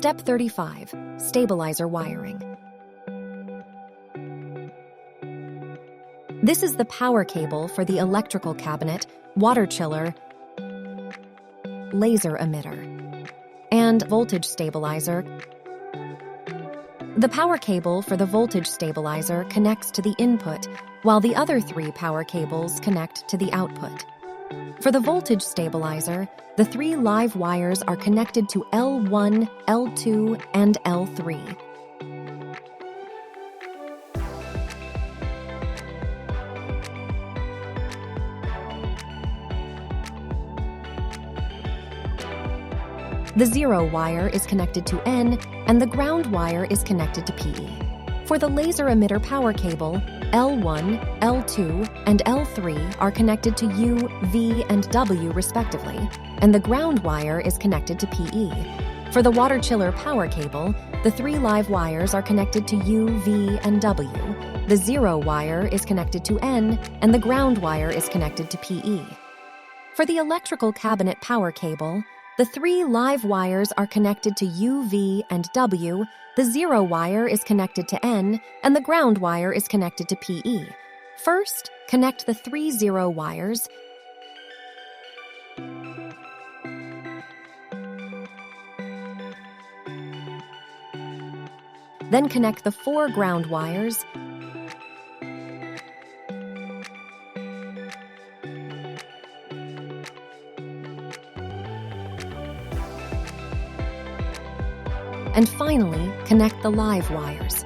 Step 35. Stabilizer wiring. This is the power cable for the electrical cabinet, water chiller, laser emitter, and voltage stabilizer. The power cable for the voltage stabilizer connects to the input, while the other 3 power cables connect to the output. For the voltage stabilizer, the 3 live wires are connected to L1, L2, and L3. The 0 wire is connected to N, and the ground wire is connected to P. For the laser emitter power cable, L1, L2, and L3 are connected to U, V, and W respectively, and the ground wire is connected to PE. For the water chiller power cable, the 3 live wires are connected to U, V, and W. The 0 wire is connected to N, and the ground wire is connected to PE. For the electrical cabinet power cable, the 3 live wires are connected to U, V, and W, the 0 wire is connected to N, and the ground wire is connected to PE. First, connect the 3 0 wires. Then connect the 4 ground wires. And finally, connect the live wires.